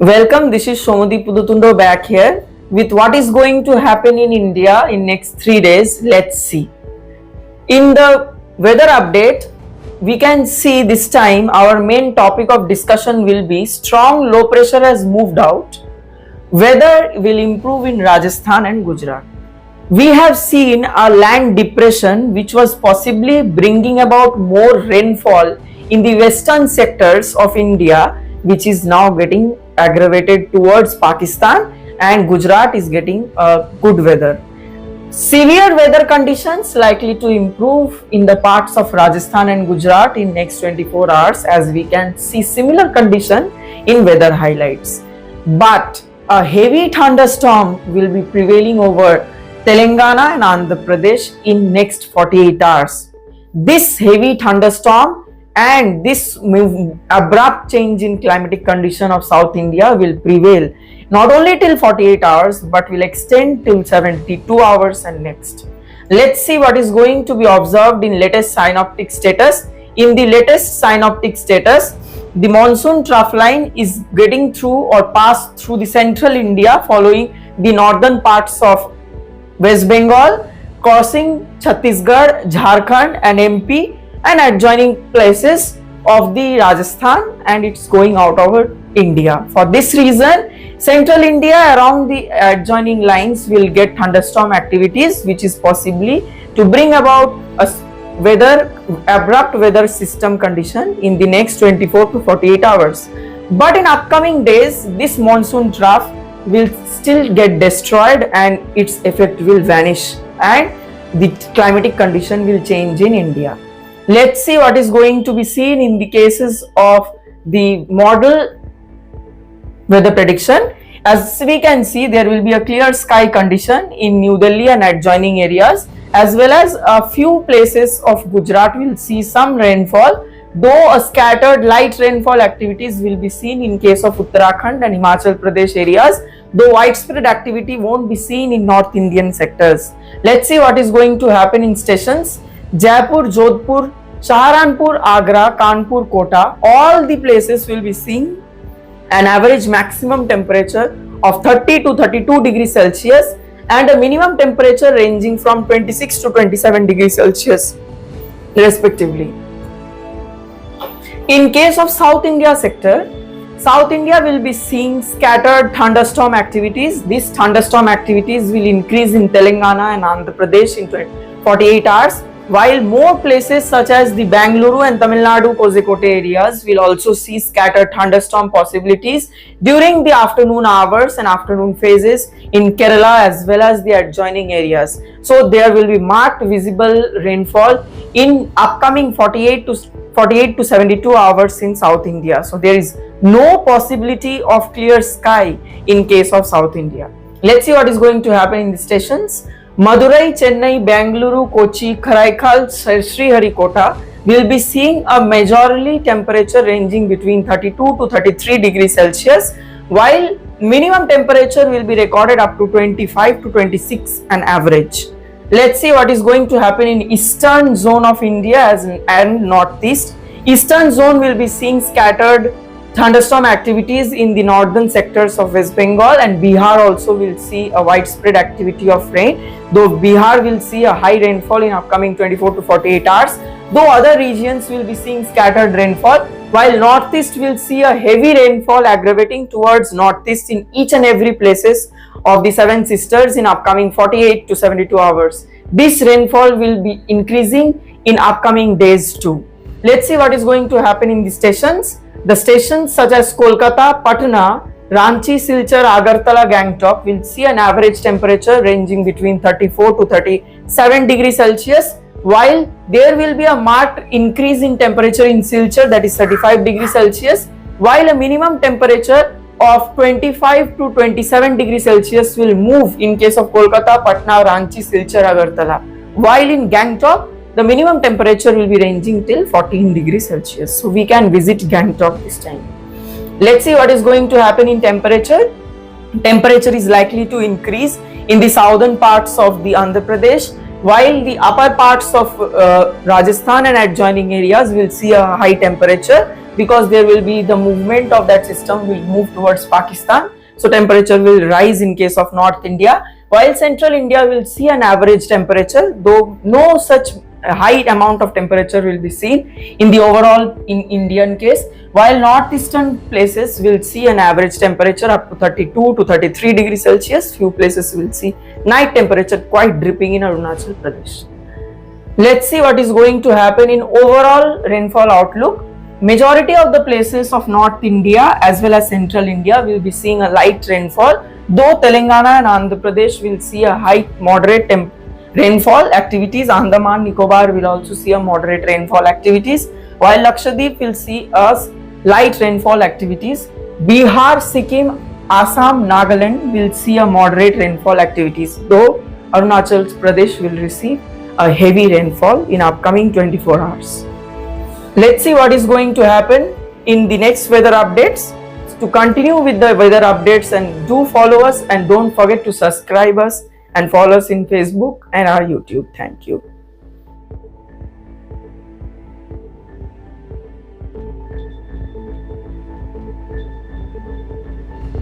Welcome, this is Shomodip Pudutundo back here with what is going to happen in India in next 3 days. Let's see. In the weather update, we can see this time our main topic of discussion will be strong low pressure has moved out. Weather will improve in Rajasthan and Gujarat. We have seen a land depression which was possibly bringing about more rainfall in the western sectors of India, which is now getting aggravated towards Pakistan, and Gujarat is getting good weather. Severe weather conditions likely to improve in the parts of Rajasthan and Gujarat in next 24 hours, as we can see similar condition in weather highlights. But a heavy thunderstorm will be prevailing over Telangana and Andhra Pradesh in next 48 hours. This heavy thunderstorm and this abrupt change in climatic condition of South India will prevail not only till 48 hours but will extend till 72 hours and next. Let's see what is going to be observed in latest synoptic status. In the latest synoptic status, the monsoon trough line is getting through or passed through the central India following the northern parts of West Bengal, crossing Chhattisgarh, Jharkhand and MP and adjoining places of the Rajasthan, and it's going out over India. For this reason, central India around the adjoining lines will get thunderstorm activities, which is possibly to bring about a abrupt weather system condition in the next 24 to 48 hours. But in upcoming days, this monsoon trough will still get destroyed and its effect will vanish and the climatic condition will change in India. Let's see what is going to be seen in the cases of the model weather prediction. As we can see, there will be a clear sky condition in New Delhi and adjoining areas, as well as a few places of Gujarat will see some rainfall, though a scattered light rainfall activities will be seen in case of Uttarakhand and Himachal Pradesh areas, though widespread activity won't be seen in North Indian sectors. Let's see what is going to happen in stations. Jaipur, Jodhpur, Saharanpur, Agra, Kanpur, Kota, all the places will be seeing an average maximum temperature of 30 to 32 degrees Celsius and a minimum temperature ranging from 26 to 27 degrees Celsius respectively. In case of South India sector, South India will be seeing scattered thunderstorm activities. These thunderstorm activities will increase in Telangana and Andhra Pradesh in 48 hours, while more places such as the Bangalore and Tamil Nadu Kozhikode areas will also see scattered thunderstorm possibilities during the afternoon hours and afternoon phases in Kerala as well as the adjoining areas. So there will be marked visible rainfall in upcoming 48 to 72 hours in South India. So there is no possibility of clear sky in case of South India. Let's see what is going to happen in the stations. Madurai, Chennai, Bangalore, Kochi, Karaikal, Sriharikota will be seeing a majorly temperature ranging between 32 to 33 degrees Celsius, while minimum temperature will be recorded up to 25 to 26 an average. Let's see what is going to happen in eastern zone of India and northeast. Eastern zone will be seeing scattered thunderstorm activities in the northern sectors of West Bengal, and Bihar also will see a widespread activity of rain, though Bihar will see a high rainfall in upcoming 24 to 48 hours, though other regions will be seeing scattered rainfall, while northeast will see a heavy rainfall aggravating towards northeast in each and every places of the seven sisters in upcoming 48 to 72 hours. This rainfall will be increasing in upcoming days too. Let's see what is going to happen in the stations. The stations such as Kolkata, Patna, Ranchi, Silchar, Agartala, Gangtok will see an average temperature ranging between 34 to 37 degrees Celsius, while there will be a marked increase in temperature in Silchar, that is 35 degrees Celsius, while a minimum temperature of 25 to 27 degrees Celsius will move in case of Kolkata, Patna, Ranchi, Silchar, Agartala, while in Gangtok the minimum temperature will be ranging till 14 degrees Celsius. So we can visit Gangtok this time. Let's see what is going to happen in temperature. Temperature is likely to increase in the southern parts of the Andhra Pradesh, while the upper parts of Rajasthan and adjoining areas will see a high temperature, because there will be the movement of that system will move towards Pakistan. So temperature will rise in case of North India, while Central India will see an average temperature, though no such high amount of temperature will be seen in the overall in Indian case, while northeastern places will see an average temperature up to 32 to 33 degrees Celsius. Few places will see night temperature quite dripping in Arunachal Pradesh. Let's see what is going to happen in overall rainfall outlook. Majority of the places of North India as well as Central India will be seeing a light rainfall, though Telangana and Andhra Pradesh will see a high moderate rainfall activities. Andaman Nicobar will also see a moderate rainfall activities, while Lakshadweep will see a light rainfall activities. Bihar, Sikkim, Assam, Nagaland will see a moderate rainfall activities, though Arunachal Pradesh will receive a heavy rainfall in upcoming 24 hours. Let's see what is going to happen in the next weather updates. To continue with the weather updates, and do follow us and don't forget to subscribe us and follow us in Facebook and our YouTube. Thank you.